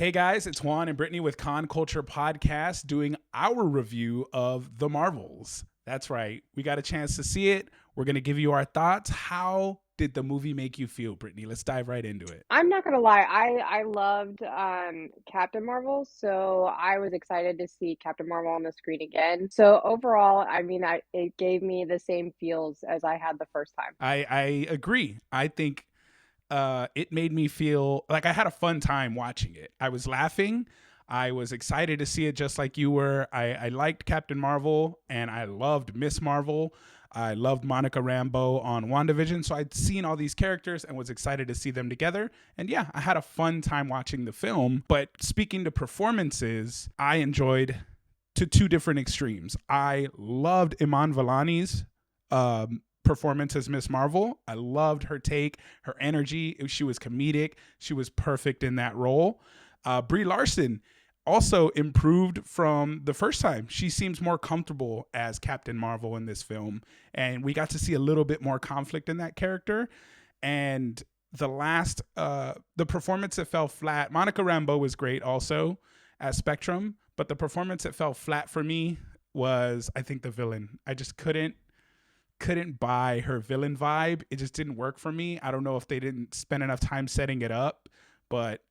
Hey guys, it's Juan and Brittany with Con Culture Podcast doing our review of The Marvels. That's right. We got a chance to see it. We're going to give you our thoughts. How did the movie make you feel, Brittany? Let's dive right into it. I'm not gonna lie, I loved Captain Marvel, so I was excited to see Captain Marvel on the screen again. So overall, I mean, it gave me the same feels as I had the first time. I agree. I think it made me feel like I had a fun time watching it. I was laughing. I was excited to see it just like you were. I liked Captain Marvel and I loved Miss Marvel. I loved Monica Rambeau on WandaVision. So I'd seen all these characters and was excited to see them together. And yeah, I had a fun time watching the film. But speaking to performances, I enjoyed to two different extremes. I loved Iman Vellani's performance as Miss Marvel. I loved her take, her energy. She was comedic. She was perfect in that role. Brie Larson also improved from the first time. She seems more comfortable as Captain Marvel in this film, and we got to see a little bit more conflict in that character. And the performance that fell flat. Monica Rambeau was great also as Spectrum, but the performance that fell flat for me was, I think, the villain. I just couldn't buy her villain vibe. It just didn't work for me. I don't know if they didn't spend enough time setting it up, but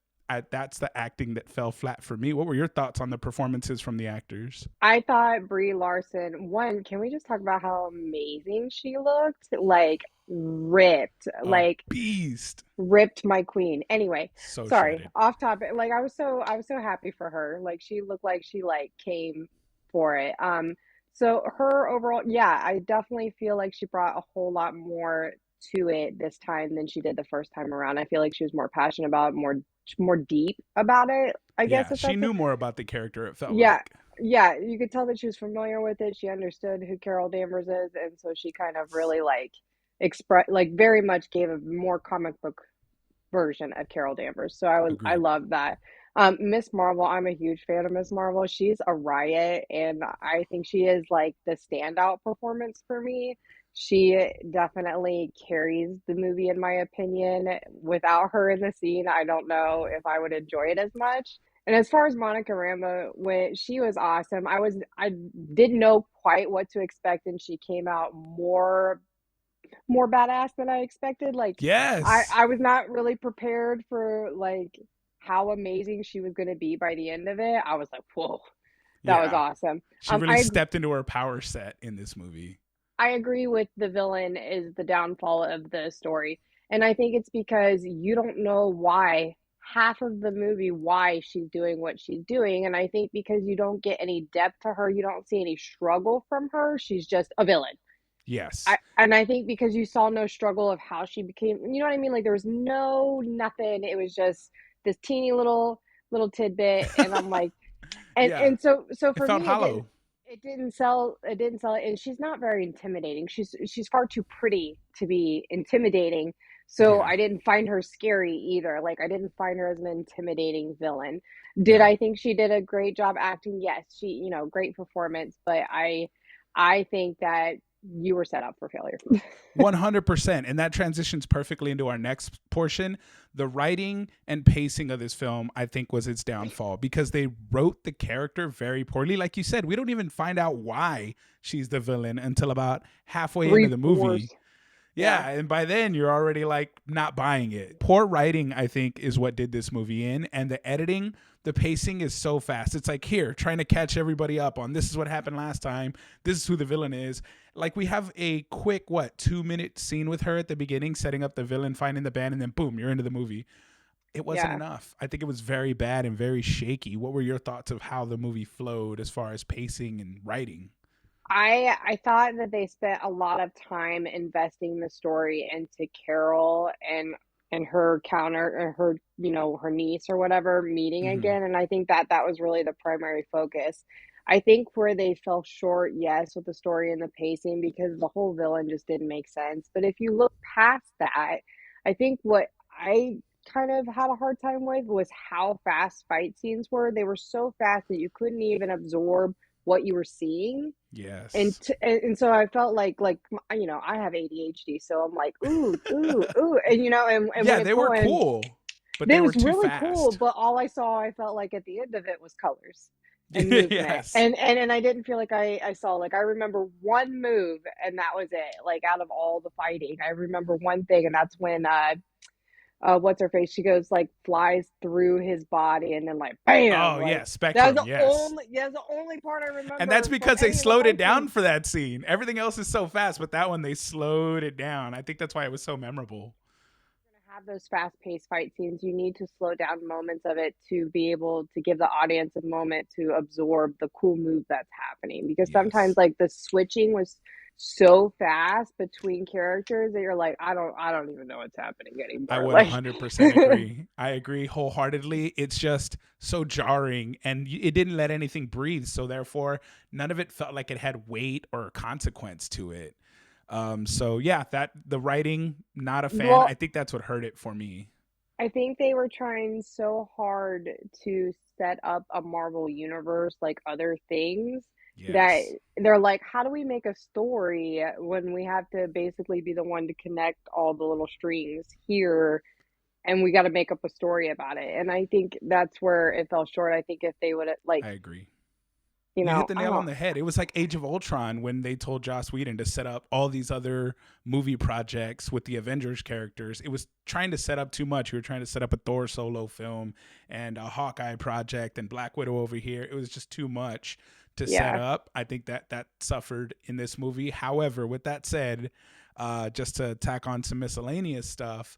that's the acting that fell flat for me. What were your thoughts on the performances from the actors? I thought Brie Larson, one, can we just talk about how amazing she looked? Like ripped, A like beast. ripped my queen. Anyway, So sorry, shredded. off topic. Like I was so happy for her. Like she looked like she like came for it. So her overall, yeah, I definitely feel like she brought a whole lot more to it this time than she did the first time around. I feel like she was more passionate about it, more deep about it, I guess Yeah, if she that's a, knew more about the character, it felt yeah. like. Yeah, you could tell that she was familiar with it. She understood who Carol Danvers is, and so she kind of really like express like very much gave a more comic book version of Carol Danvers. So I Agreed. love that. Miss Marvel, I'm a huge fan of Miss Marvel. She's a riot, and I think she is like the standout performance for me. She definitely carries the movie, in my opinion. Without her in the scene, I don't know if I would enjoy it as much. And as far as Monica Rambeau went, she was awesome. I didn't know quite what to expect, and she came out more badass than I expected. Like I Yes. I was not really prepared for like how amazing she was going to be by the end of it. I was like, "Whoa, that was Yeah. awesome." She really I stepped into her power set in this movie. I agree with the villain is the downfall of the story. And I think it's because you don't know why half of the movie why she's doing what she's doing, and I think because you don't get any depth to her, you don't see any struggle from her. She's just a villain. Yes. I think because you saw no struggle of how she became, you know what I mean? Like there was no nothing. It was just this teeny little tidbit, and I'm like, Yeah. and so It for felt me, hollow. it didn't sell it, and she's not very intimidating. She's far too pretty to be intimidating. So Yeah. I didn't find her scary either. Like I didn't find her as an intimidating villain. Did No. I think she did a great job acting? Yes, great performance, but I think that you were set up for failure. 100%. And that transitions perfectly into our next portion. The writing and pacing of this film, I think, was its downfall because they wrote the character very poorly. Like you said, we don't even find out why she's the villain until about halfway into Three the movie. fours. Yeah. Yeah, and by then you're already like not buying it. Poor writing, I think, is what did this movie in, and the editing, the pacing is so fast. It's like here, trying to catch everybody up on this is what happened last time. This is who the villain is. Like we have a quick 2-minute scene with her at the beginning, setting up the villain, finding the band, and then boom, you're into the movie. It wasn't Yeah. enough. I think it was very bad and very shaky. What were your thoughts of how the movie flowed as far as pacing and writing? I thought that they spent a lot of time investing the story into Carol and her counter or her her niece or whatever meeting Mm-hmm. again, and I think that that was really the primary focus. I think where they fell short, yes, with the story and the pacing because the whole villain just didn't make sense. But if you look past that, I think what I kind of had a hard time with was how fast fight scenes were. They were so fast that you couldn't even absorb what you were seeing, Yes. and so I felt like I have ADHD, so I'm like ooh ooh ooh, and and when Yeah, it's they were going, cool. but they That were was too really cool, fast. but all I saw, I felt like at the end of it was colors and movement. Yes. And I didn't feel like I saw, like, I remember one move and that was it. Like, out of all the fighting, I remember one thing, and that's when what's her face? She goes, like, flies through his body and then, like, bam, Oh like yeah, Spectrum. Yes. that's the only part I And that's remember from because they any of the slowed it fight down scenes. for that scene. Everything else is so fast, but that one they slowed it down. I think that's why it was so memorable. Have those fast-paced fight scenes, you need to slow down moments of it to be able to give the audience a moment to absorb the cool move that's happening. Because sometimes, Yes. like, the switching was so fast between characters that you're like, I don't even know what's happening I anymore. would Like, 100% agree. I agree wholeheartedly. It's just so jarring and it didn't let anything breathe. So, therefore, none of it felt like it had weight or consequence to it. So, yeah, that the writing, not a fan. I well, think that's what hurt it for me. I think they were trying so hard to set up a Marvel universe like other things that Yes, they're like, how do we make a story when we have to basically be the one to connect all the little strings here, and we got to make up a story about it? And I think that's where it fell short. I think if they would have, like, I agree. you You hit know, the I nail on don't. the head. It was like Age of Ultron when they told Joss Whedon to set up all these other movie projects with the Avengers characters. It was trying to set up too much. You were trying to set up a Thor solo film and a Hawkeye project and Black Widow over here. It was just too much to set Yeah. up. I think that suffered in this movie. However, with that said, just to tack on some miscellaneous stuff,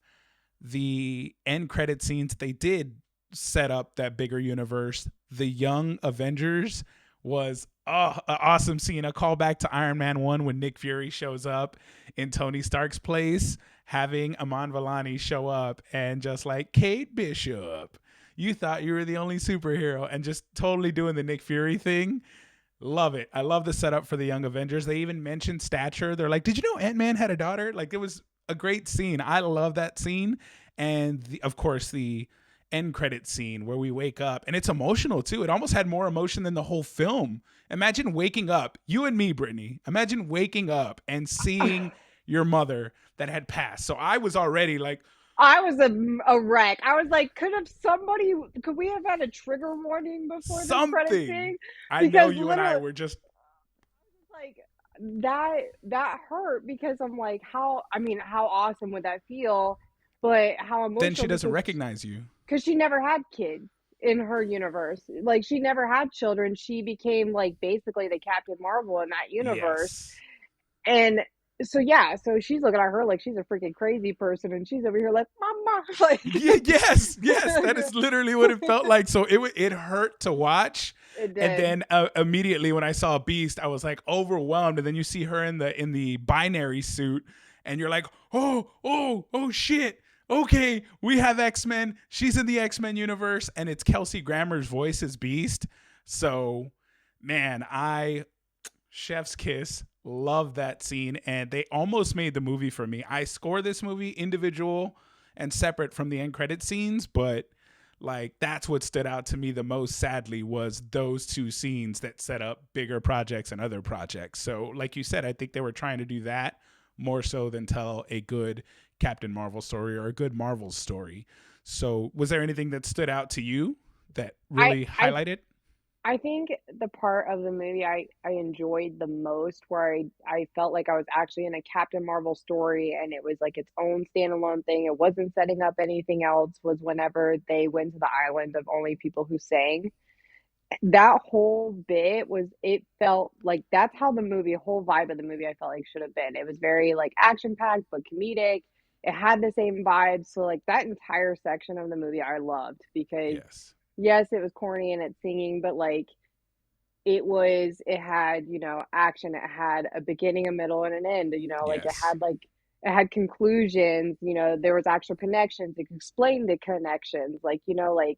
the end credit scenes they did set up that bigger universe. The Young Avengers was an awesome scene. A callback to Iron Man 1 when Nick Fury shows up in Tony Stark's place, having Aman Vellani show up and just like, Kate Bishop, you thought you were the only superhero, and just totally doing the Nick Fury thing. Love it. I love the setup for the Young Avengers. They even mentioned stature. They're like, did you know Ant-Man had a daughter? Like, it was a great scene. I love that scene. And of course, the end credit scene where we wake up, and it's emotional too. It almost had more emotion than the whole film. Imagine waking up, you and me, Brittany. Imagine waking up and seeing your mother that had passed. So I was already like, I was a wreck. I was like, could we have had a trigger warning before this credit something. scene? I know Because you and I literally, were just, like, that hurt, because I'm like, I mean, how awesome would that feel? But how then she emotional, doesn't recognize you. because she never had kids in her universe. Like, she never had children. She became, like, basically the Captain Marvel in that universe. Yes. And so, yeah, so she's looking at her like she's a freaking crazy person, and she's over here like, Mama, like, Yeah, yes, yes, that is literally what it felt like. So it hurt to watch, it and did. then immediately when I saw Beast, I was like overwhelmed. And then you see her in the binary suit, and you're like, oh shit. Okay, we have X-Men. She's in the X-Men universe, and it's Kelsey Grammer's voice as Beast. So, man, I chef's kiss. Love that scene, and they almost made the movie for me. I score this movie individual and separate from the end credit scenes, but like that's what stood out to me the most, sadly, was those two scenes that set up bigger projects and other projects. So like you said, I think they were trying to do that more so than tell a good Captain Marvel story or a good Marvel story. So was there anything that stood out to you that I really I highlighted? I think the part of the movie I enjoyed the most, where I felt like I was actually in a Captain Marvel story and it was like its own standalone thing. It wasn't setting up anything else, was whenever they went to the island of only people who sang. That whole bit was, it felt like that's how the movie, whole vibe of the movie, I felt like should have been. It was very, like, action packed but comedic. It had the same vibes. So, like, that entire section of the movie I loved, because Yes. yes, it was corny and it's singing, but, like, it had, action. It had a beginning, a middle, and an end. Like, Yes. it had conclusions. There was actual connections. It explained the connections. Like, like,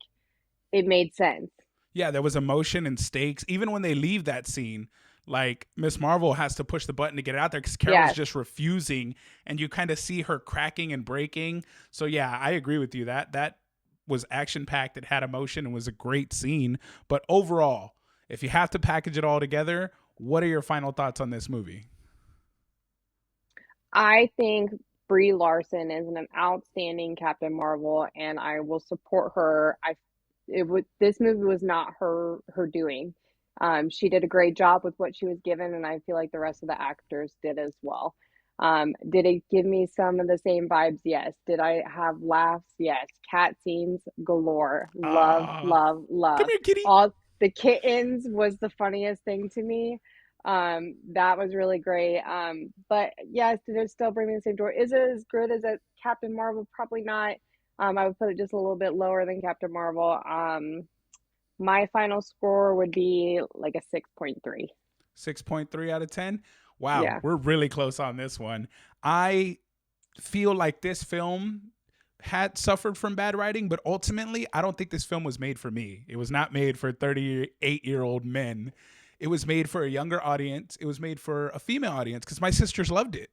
it made sense. Yeah, there was emotion and stakes. Even when they leave that scene, like Miss Marvel has to push the button to get it out there because Carol's Yes. just refusing, and you kind of see her cracking and breaking. So yeah, I agree with you. That was action packed. It had emotion and was a great scene. But overall, if you have to package it all together, what are your final thoughts on this movie? I think Brie Larson is an outstanding Captain Marvel, and I will support her. This movie was not her doing. She did a great job with what she was given, and I feel like the rest of the actors did as well. Did it give me some of the same vibes? Yes. Did I have laughs? Yes. Cat scenes galore. Love, Ah, love, come love. here, kitty. All the kittens was the funniest thing to me. That was really great. But yes, did it still bring me the same joy? Is it as good as a Captain Marvel? Probably not. I would put it just a little bit lower than Captain Marvel. My final score would be like a 6.3. 6.3 out of 10. Wow, Yeah. we're really close on this one. I feel like this film had suffered from bad writing, but ultimately, I don't think this film was made for me. It was not made for 38-year-old men. It was made for a younger audience. It was made for a female audience because my sisters loved it.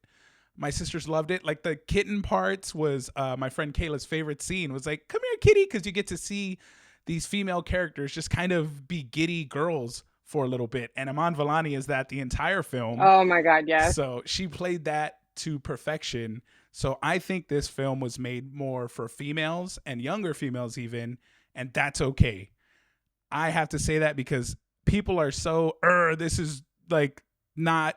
My sisters loved it. Like the kitten parts was my friend Kayla's favorite scene was like, come here, kitty, because you get to see these female characters just kind of be giddy girls for a little bit. And Aman Vellani is that the entire film. Oh my God, yes. So she played that to perfection. So I think this film was made more for females and younger females, even, and that's okay. I have to say that because people are so, this is like not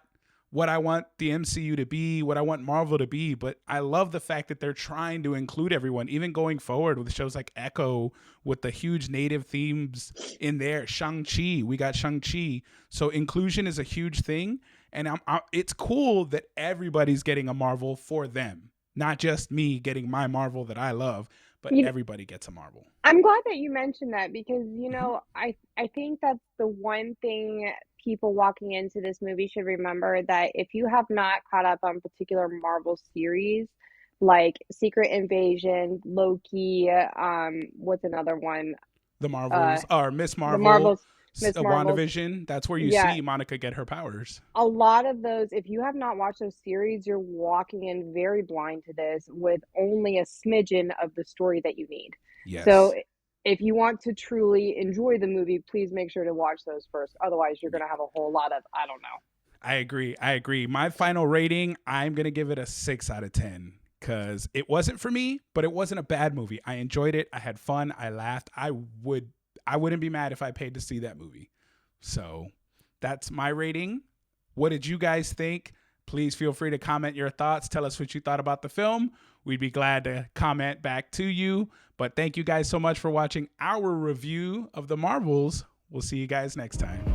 what I want the MCU to be, what I want Marvel to be. But I love the fact that they're trying to include everyone, even going forward with shows like Echo with the huge native themes in there. Shang-Chi, we got Shang-Chi. So inclusion is a huge thing. And it's cool that everybody's getting a Marvel for them, not just me getting my Marvel that I love, but You everybody gets a Marvel. I'm glad that you mentioned that because, Mm-hmm. I think that's the one thing people walking into this movie should remember, that if you have not caught up on particular Marvel series like Secret Invasion, Loki, what's another one? The Uh, Marvels or Miss the Marvel, Marvels, Miss Marvels. WandaVision. That's where you Yeah, see Monica get her powers. a lot of those, if you have not watched those series, you're walking in very blind to this with only a smidgen of the story that you need. So Yes. if you want to truly enjoy the movie, please make sure to watch those first. Otherwise, you're going to have a whole lot of, I don't know. I agree. I agree. My final rating, I'm going to give it a 6 out of 10 because it wasn't for me, but it wasn't a bad movie. I enjoyed it. I had fun. I laughed. I wouldn't be mad if I paid to see that movie. So that's my rating. What did you guys think? Please feel free to comment your thoughts. Tell us what you thought about the film. We'd be glad to comment back to you. But thank you guys so much for watching our review of the Marvels. We'll see you guys next time.